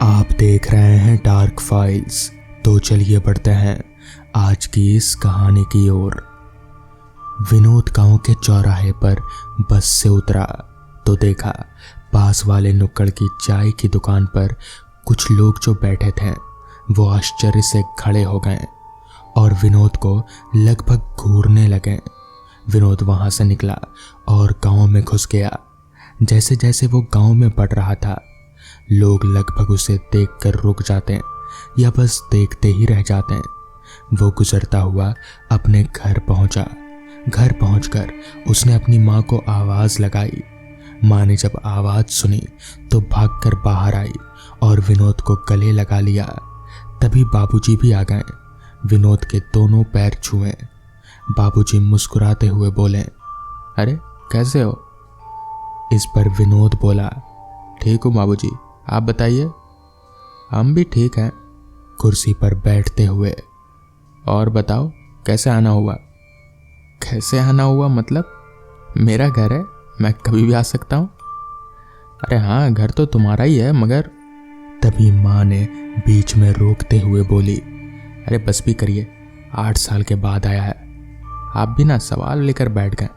आप देख रहे हैं डार्क फाइल्स। तो चलिए बढ़ते हैं आज की इस कहानी की ओर। विनोद गांव के चौराहे पर बस से उतरा तो देखा पास वाले नुक्कड़ की चाय की दुकान पर कुछ लोग जो बैठे थे वो आश्चर्य से खड़े हो गए और विनोद को लगभग घूरने लगे। विनोद वहां से निकला और गांव में घुस गया। जैसे जैसे वो गांव में बढ़ रहा था, लोग लगभग उसे देखकर रुक जाते या बस देखते ही रह जाते। वो गुजरता हुआ अपने घर पहुंचा। घर पहुंचकर उसने अपनी माँ को आवाज लगाई। माँ ने जब आवाज सुनी तो भागकर बाहर आई और विनोद को गले लगा लिया। तभी बाबूजी भी आ गए। विनोद के दोनों पैर छुए। बाबूजी मुस्कुराते हुए बोले, अरे कैसे हो? इस पर विनोद बोला, ठीक हूँ बाबूजी, आप बताइए। हम भी ठीक हैं, कुर्सी पर बैठते हुए। और बताओ कैसे आना हुआ? कैसे आना हुआ मतलब? मेरा घर है, मैं कभी भी आ सकता हूँ। अरे हाँ, घर तो तुम्हारा ही है, मगर। तभी माँ ने बीच में रोकते हुए बोली, अरे बस भी करिए, 8 साल के बाद आया है। आप भी ना सवाल लेकर बैठ गए।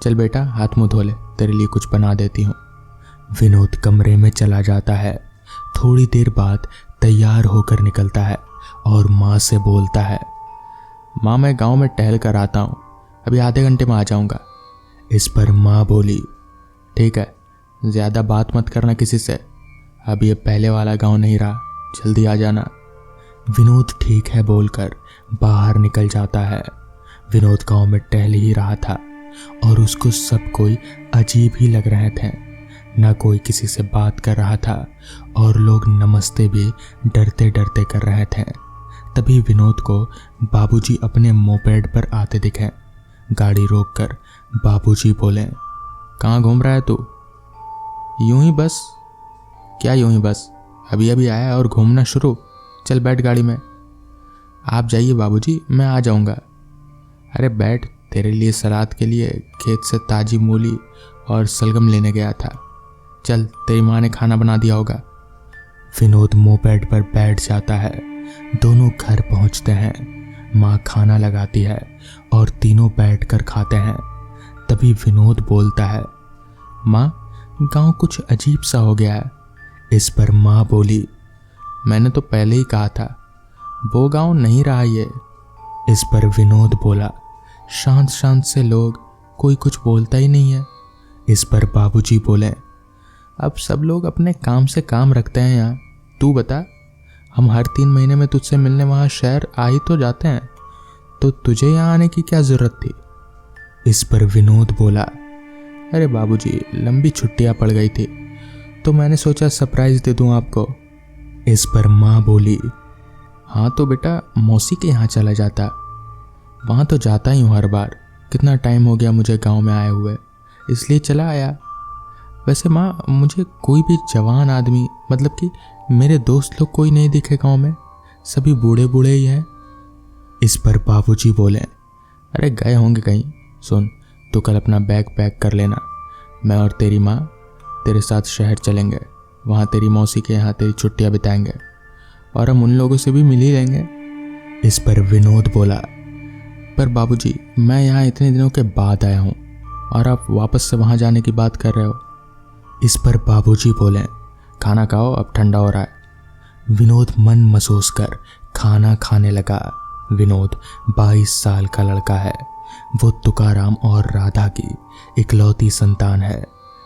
चल बेटा, हाथ मुंह धो ले, तेरे लिए कुछ बना देती हूँ। विनोद कमरे में चला जाता है। थोड़ी देर बाद तैयार होकर निकलता है और माँ से बोलता है, माँ मैं गांव में टहल कर आता हूँ, अभी आधे घंटे में आ जाऊँगा। इस पर माँ बोली, ठीक है, ज़्यादा बात मत करना किसी से, अब ये पहले वाला गांव नहीं रहा, जल्दी आ जाना। विनोद ठीक है बोलकर बाहर निकल जाता है। विनोद गांव में टहल ही रहा था और उसको सब कोई अजीब ही लग रहे थे। ना कोई किसी से बात कर रहा था और लोग नमस्ते भी डरते डरते कर रहे थे। तभी विनोद को बाबूजी अपने मोपेड पर आते दिखे। गाड़ी रोककर बाबूजी बोले, कहाँ घूम रहा है तू? यूं ही बस। क्या यूं ही बस? अभी अभी आया और घूमना शुरू? चल बैठ गाड़ी में। आप जाइए बाबूजी, मैं आ जाऊंगा। अरे बैठ, तेरे लिए सलाद के लिए खेत से ताजी मूली और सलगम लेने गया था। चल, तेरी माँ ने खाना बना दिया होगा। विनोद मोपेड पर बैठ जाता है। दोनों घर पहुंचते हैं। माँ खाना लगाती है और तीनों बैठकर खाते हैं। तभी विनोद बोलता है, माँ गांव कुछ अजीब सा हो गया है। इस पर माँ बोली, मैंने तो पहले ही कहा था, वो गांव नहीं रहा ये। इस पर विनोद बोला, शांत शांत से लोग, कोई कुछ बोलता ही नहीं है। इस पर बाबूजी बोले, अब सब लोग अपने काम से काम रखते हैं यहाँ। तू बता, हम हर 3 महीने में तुझसे मिलने वहाँ शहर आ ही तो जाते हैं, तो तुझे यहाँ आने की क्या ज़रूरत थी? इस पर विनोद बोला, अरे बाबूजी, लंबी छुट्टियाँ पड़ गई थी तो मैंने सोचा सरप्राइज़ दे दूँ आपको। इस पर माँ बोली, हाँ तो बेटा मौसी के यहाँ चला जाता, वहाँ तो जाता ही हूँ हर बार। कितना टाइम हो गया मुझे गांव में आए हुए, इसलिए चला आया। वैसे माँ, मुझे कोई भी जवान आदमी, मतलब कि मेरे दोस्त लोग कोई नहीं दिखे गांव में, सभी बूढ़े बूढ़े ही हैं। इस पर बाबूजी बोले, अरे गए होंगे कहीं। सुन, तो कल अपना बैग पैक कर लेना, मैं और तेरी माँ तेरे साथ शहर चलेंगे। वहाँ तेरी मौसी के यहाँ तेरी छुट्टियाँ बिताएंगे और हम उन लोगों से भी मिल ही लेंगे। इस पर विनोद बोला, पर बाबूजी, मैं यहाँ इतने दिनों के बाद आया हूँ और आप वापस से वहाँ जाने की बात कर रहे हो। इस पर बाबूजी बोले, खाना खाओ, अब ठंडा हो रहा है। विनोद मन महसूस कर खाना खाने लगा। विनोद 22 साल का लड़का है। वो तुकाराम और राधा की इकलौती संतान है।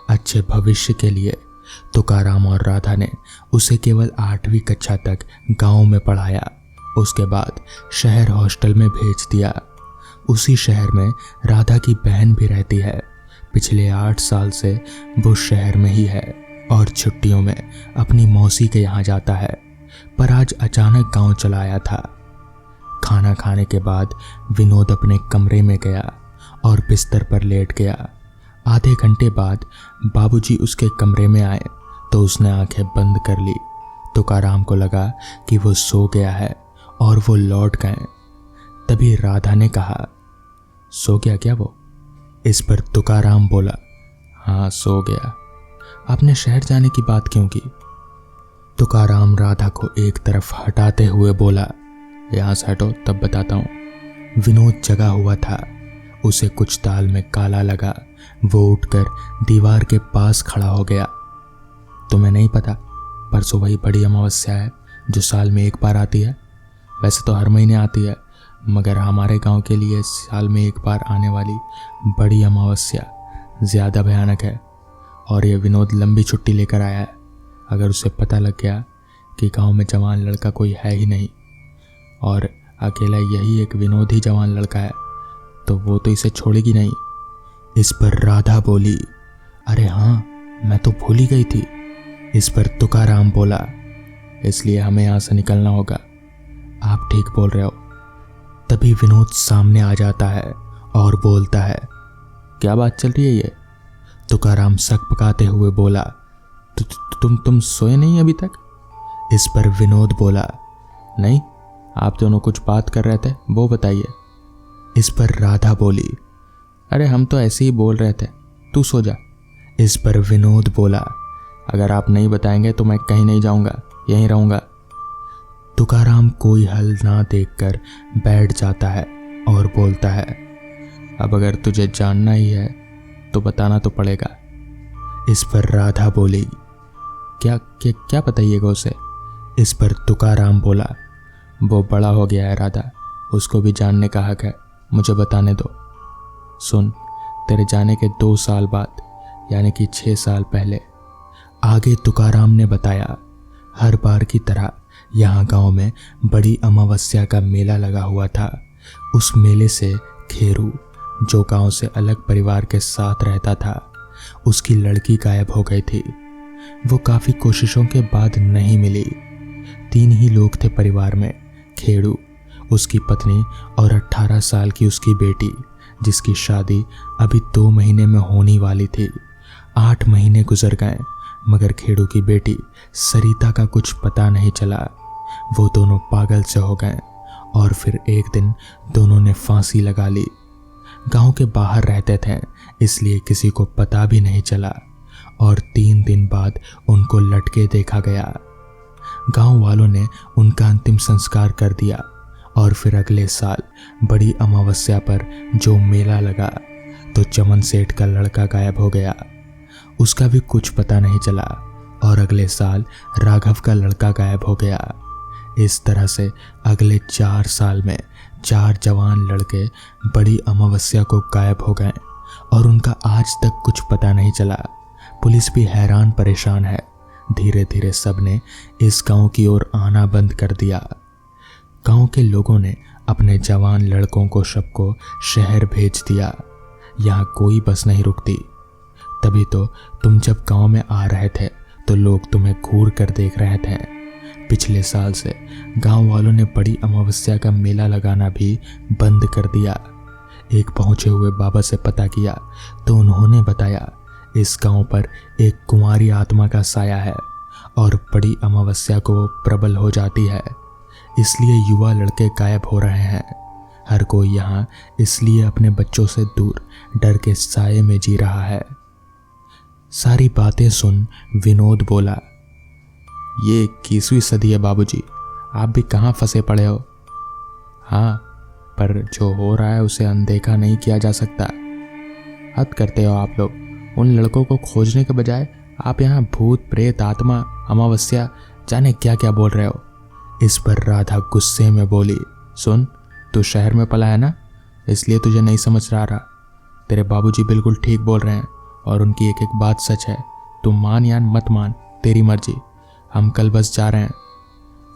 अच्छे भविष्य के लिए तुकाराम और राधा ने उसे केवल 8वीं कक्षा तक गांव में पढ़ाया। उसके बाद शहर हॉस्टल में भेज दिया। उसी शहर में राधा की बहन भी रहती है। पिछले 8 साल से वो शहर में ही है और छुट्टियों में अपनी मौसी के यहाँ जाता है। पर आज अचानक गांव चला आया था। खाना खाने के बाद विनोद अपने कमरे में गया और बिस्तर पर लेट गया। आधे घंटे बाद बाबूजी उसके कमरे में आए तो उसने आंखें बंद कर ली। तुकाराम को लगा कि वो सो गया है और वो लौट गए। तभी राधा ने कहा, सो गया क्या वो? इस पर तुकाराम बोला, हाँ सो गया। आपने शहर जाने की बात क्यों की? तुकाराम राधा को एक तरफ हटाते हुए बोला, यहाँ से हटो तब बताता हूँ। विनोद जगा हुआ था, उसे कुछ दाल में काला लगा। वो उठकर दीवार के पास खड़ा हो गया। तुम्हें नहीं पता, परसों वही बड़ी अमावस्या है जो साल में एक बार आती है। वैसे तो हर महीने आती है, मगर हमारे गांव के लिए साल में एक बार आने वाली बड़ी अमावस्या ज़्यादा भयानक है। और ये विनोद लंबी छुट्टी लेकर आया है। अगर उसे पता लग गया कि गांव में जवान लड़का कोई है ही नहीं और अकेला यही एक विनोद ही जवान लड़का है, तो वो तो इसे छोड़ेगी नहीं। इस पर राधा बोली, अरे हाँ, मैं तो भूल ही गई थी। इस पर तुकाराम बोला, इसलिए हमें यहाँ से निकलना होगा। आप ठीक बोल रहे हो। तभी विनोद सामने आ जाता है और बोलता है, क्या बात चल रही है ये? तुकाराम सकपकाते हुए बोला, तुम सोए नहीं अभी तक? इस पर विनोद बोला, नहीं, आप दोनों कुछ बात कर रहे थे, वो बताइए। इस पर राधा बोली, अरे हम तो ऐसे ही बोल रहे थे, तू सो जा। इस पर विनोद बोला, अगर आप नहीं बताएंगे तो मैं कहीं नहीं जाऊंगा, यहीं रहूंगा। तुकाराम कोई हल ना देखकर बैठ जाता है और बोलता है, अब अगर तुझे जानना ही है तो बताना तो पड़ेगा। इस पर राधा बोली, क्या बताइएगा उसे? इस पर तुकाराम बोला, वो बड़ा हो गया है राधा, उसको भी जानने का हक है, मुझे बताने दो। सुन, तेरे जाने के 2 साल बाद, यानी कि 6 साल पहले, आगे तुकाराम ने बताया, हर बार की तरह यहाँ गांव में बड़ी अमावस्या का मेला लगा हुआ था। उस मेले से खेरू, जो गांव से अलग परिवार के साथ रहता था, उसकी लड़की गायब हो गई थी। वो काफ़ी कोशिशों के बाद नहीं मिली। 3 ही लोग थे परिवार में, खेड़ू, उसकी पत्नी और 18 साल की उसकी बेटी, जिसकी शादी अभी 2 महीने में होने वाली थी। 8 महीने गुजर गए, मगर खेड़ू की बेटी सरिता का कुछ पता नहीं चला। वो दोनों पागल से हो गए और फिर एक दिन दोनों ने फांसी लगा ली। गांव के बाहर रहते थे, इसलिए किसी को पता भी नहीं चला और 3 दिन बाद उनको लटके देखा गया। गांव वालों ने उनका अंतिम संस्कार कर दिया और फिर अगले साल बड़ी अमावस्या पर जो मेला लगा तो चमन सेठ का लड़का गायब हो गया। उसका भी कुछ पता नहीं चला और अगले साल राघव का लड़का गायब हो गया। इस तरह से अगले 4 साल में 4 जवान लड़के बड़ी अमावस्या को गायब हो गए और उनका आज तक कुछ पता नहीं चला। पुलिस भी हैरान परेशान है। धीरे धीरे सबने इस गांव की ओर आना बंद कर दिया। गांव के लोगों ने अपने जवान लड़कों को सबको शहर भेज दिया। यहाँ कोई बस नहीं रुकती। तभी तो तुम जब गांव में आ रहे थे तो लोग तुम्हें घूर कर देख रहे थे। पिछले साल से गांव वालों ने बड़ी अमावस्या का मेला लगाना भी बंद कर दिया। एक पहुंचे हुए बाबा से पता किया तो उन्होंने बताया, इस गांव पर एक कुंवारी आत्मा का साया है और बड़ी अमावस्या को वो प्रबल हो जाती है, इसलिए युवा लड़के गायब हो रहे हैं। हर कोई यहाँ इसलिए अपने बच्चों से दूर डर के साये में जी रहा है। सारी बातें सुन विनोद बोला, ये 21वीं सदी है बाबूजी, आप भी कहाँ फंसे पड़े हो। हाँ, पर जो हो रहा है उसे अनदेखा नहीं किया जा सकता। हद करते हो आप लोग। उन लड़कों को खोजने के बजाय आप यहाँ भूत प्रेत आत्मा अमावस्या जाने क्या क्या बोल रहे हो। इस पर राधा गुस्से में बोली, सुन, तू शहर में पला है ना, इसलिए तुझे नहीं समझ रहा। तेरे बाबूजी बिल्कुल ठीक बोल रहे हैं और उनकी एक एक बात सच है। तू मान या मत मान, तेरी मर्जी। हम कल बस जा रहे हैं।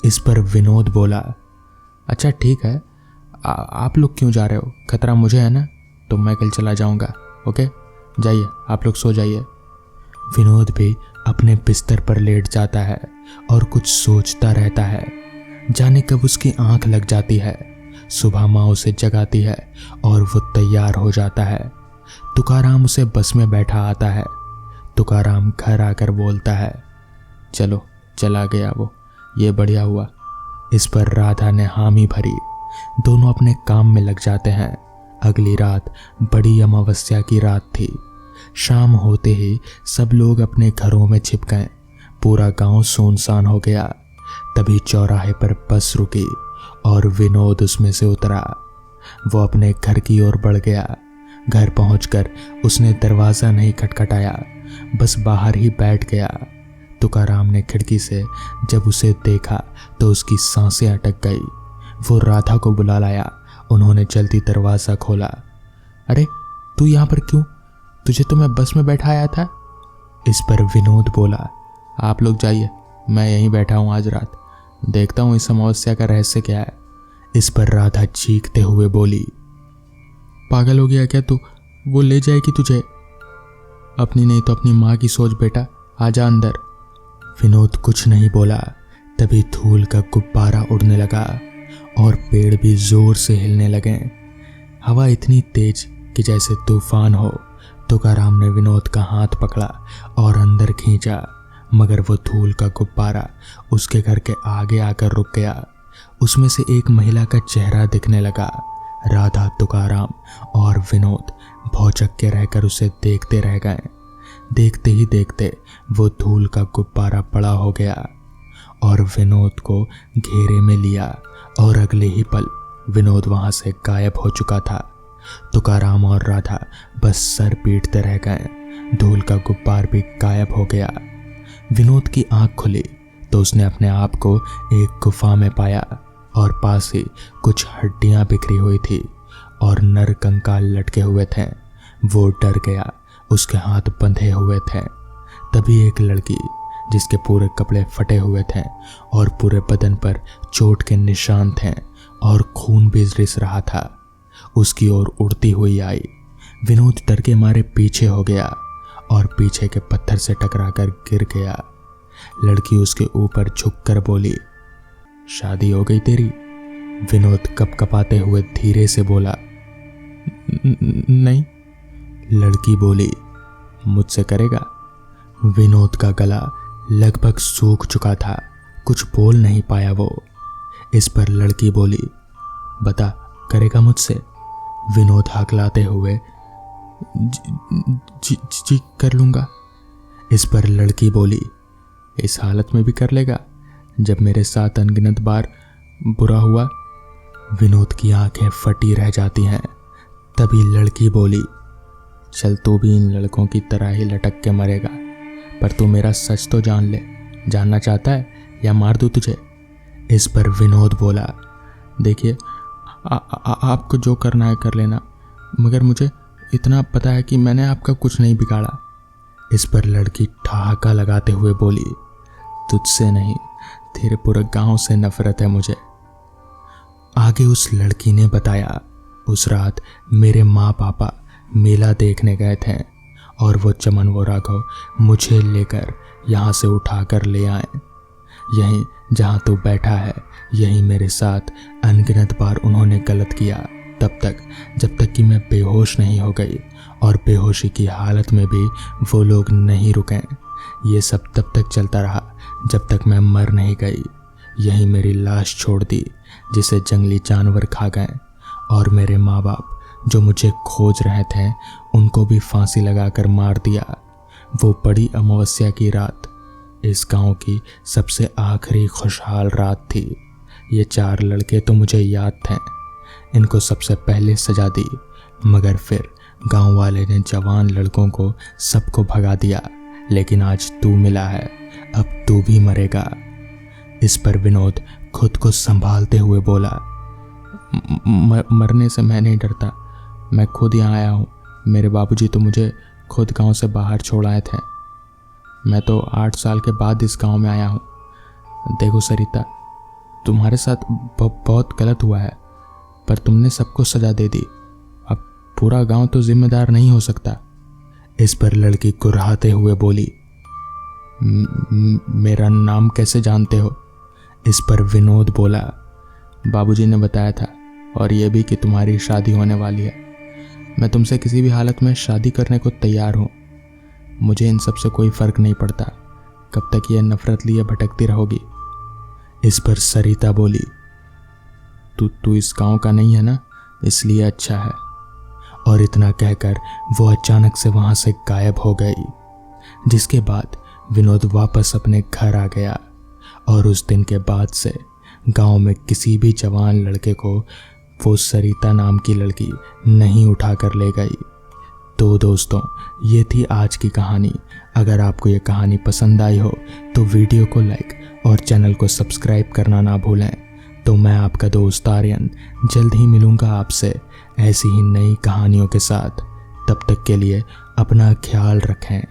इस पर विनोद बोला, अच्छा ठीक है, आप लोग क्यों जा रहे हो? खतरा मुझे है ना, तो मैं कल चला जाऊंगा। ओके, जाइए, आप लोग सो जाइए। विनोद भी अपने बिस्तर पर लेट जाता है और कुछ सोचता रहता है। जाने कब उसकी आंख लग जाती है। सुबह माँ उसे जगाती है और वो तैयार हो जाता है। तुकाराम उसे बस में बैठा आता है। तुकाराम घर आकर बोलता है, चलो, चला गया वो, ये बढ़िया हुआ। इस पर राधा ने हामी भरी। दोनों अपने काम में लग जाते हैं। अगली रात बड़ी अमावस्या की रात थी। शाम होते ही सब लोग अपने घरों में छिप गए। पूरा गांव सुनसान हो गया। तभी चौराहे पर बस रुकी और विनोद उसमें से उतरा। वो अपने घर की ओर बढ़ गया। घर पहुंचकर उसने दरवाज़ा नहीं खटखटाया, बस बाहर ही बैठ गया। तुकाराम ने खिड़की से जब उसे देखा तो उसकी सांसें अटक गई। वो राधा को बुला लाया। उन्होंने जल्दी दरवाज़ा खोला। अरे तू यहाँ पर क्यों? तुझे तो मैं बस में बैठाया था। इस पर विनोद बोला, आप लोग जाइए, मैं यहीं बैठा हूँ आज रात, देखता हूँ इस अमावस्या का रहस्य क्या है। इस पर राधा चीखते हुए बोली, पागल हो गया क्या तू? वो ले जाएगी तुझे। अपनी नहीं तो अपनी माँ की सोच बेटा, आजा अंदर। विनोद कुछ नहीं बोला। तभी धूल का गुब्बारा उड़ने लगा और पेड़ भी जोर से हिलने लगे। हवा इतनी तेज कि जैसे तूफान हो। तुकाराम ने विनोद का हाथ पकड़ा और अंदर खींचा, मगर वो धूल का गुब्बारा उसके घर के आगे आकर रुक गया। उसमें से एक महिला का चेहरा दिखने लगा। राधा, तुकाराम और विनोद भौचक्के के रहकर उसे देखते रह गए। देखते ही देखते वो धूल का गुब्बारा बड़ा हो गया और विनोद को घेरे में लिया और अगले ही पल विनोद वहां से गायब हो चुका था। तुकाराम और राधा बस सर पीटते रह गए। धूल का गुब्बार भी गायब हो गया। विनोद की आंख खुली तो उसने अपने आप को एक गुफा में पाया और पास ही कुछ हड्डियां बिखरी हुई थी और नर कंकाल लटके हुए थे। वो डर गया, उसके हाथ बंधे हुए थे। तभी एक लड़की, जिसके पूरे कपड़े फटे हुए थे और पूरे बदन पर चोट के निशान थे और खून भी रिस रहा था, उसकी ओर उड़ती हुई आई। विनोद डर के मारे पीछे हो गया और पीछे के पत्थर से टकराकर गिर गया। लड़की उसके ऊपर झुककर बोली, शादी हो गई तेरी? विनोद कपकपाते हुए धीरे से बोला, नहीं। लड़की बोली, मुझसे करेगा? विनोद का गला लगभग सूख चुका था, कुछ बोल नहीं पाया वो। इस पर लड़की बोली, बता, करेगा मुझसे? विनोद हकलाते हुए, जी कर लूंगा। इस पर लड़की बोली, इस हालत में भी कर लेगा जब मेरे साथ अनगिनत बार बुरा हुआ? विनोद की आंखें फटी रह जाती हैं। तभी लड़की बोली, चल तू भी इन लड़कों की तरह ही लटक के मरेगा, पर तू मेरा सच तो जान ले। जानना चाहता है या मार दूं तुझे? इस पर विनोद बोला, देखिए आपको जो करना है कर लेना, मगर मुझे इतना पता है कि मैंने आपका कुछ नहीं बिगाड़ा। इस पर लड़की ठहाका लगाते हुए बोली, तुझसे नहीं, तेरे पूरे गांव से नफरत है मुझे। आगे उस लड़की ने बताया, उस रात मेरे माँ पापा मेला देखने गए थे और वो चमन व राघव मुझे लेकर यहाँ से उठाकर ले आए। यहीं जहाँ तू बैठा है, यहीं मेरे साथ अनगिनत बार उन्होंने गलत किया, तब तक जब तक कि मैं बेहोश नहीं हो गई, और बेहोशी की हालत में भी वो लोग नहीं रुके। ये सब तब तक चलता रहा जब तक मैं मर नहीं गई। यहीं मेरी लाश छोड़ दी, जिसे जंगली जानवर खा गए, और मेरे माँ बाप जो मुझे खोज रहे थे उनको भी फांसी लगाकर मार दिया। वो बड़ी अमावस्या की रात इस गांव की सबसे आखिरी खुशहाल रात थी। ये 4 लड़के तो मुझे याद थे, इनको सबसे पहले सजा दी, मगर फिर गांव वाले ने जवान लड़कों को सबको भगा दिया। लेकिन आज तू मिला है, अब तू भी मरेगा। इस पर विनोद खुद को संभालते हुए बोला, मरने से मैं नहीं डरता, मैं खुद यहाँ आया हूँ। मेरे बाबूजी तो मुझे खुद गांव से बाहर छोड़ आए थे। मैं तो 8 साल के बाद इस गांव में आया हूँ। देखो सरिता, तुम्हारे साथ बहुत गलत हुआ है, पर तुमने सबको सजा दे दी। अब पूरा गांव तो जिम्मेदार नहीं हो सकता। इस पर लड़की कुर्राते हुए बोली, मेरा नाम कैसे जानते हो? इस पर विनोद बोला, बाबूजी ने बताया था, और यह भी कि तुम्हारी शादी होने वाली है। मैं तुमसे किसी भी हालत में शादी करने को तैयार हूँ। मुझे इन सब से कोई फर्क नहीं पड़ता, कब तक यह नफरत लिए भटकती रहोगी। इस पर सरिता बोली, तू इस गांव का नहीं है ना, इसलिए अच्छा है। और इतना कहकर वो अचानक से वहां से गायब हो गई। जिसके बाद विनोद वापस अपने घर आ गया और उस दिन के बाद से गांव में किसी भी जवान लड़के को वो सरिता नाम की लड़की नहीं उठाकर ले गई। तो दोस्तों, ये थी आज की कहानी। अगर आपको ये कहानी पसंद आई हो तो वीडियो को लाइक और चैनल को सब्सक्राइब करना ना भूलें। तो मैं आपका दोस्त आर्यन जल्द ही मिलूंगा आपसे ऐसी ही नई कहानियों के साथ। तब तक के लिए अपना ख्याल रखें।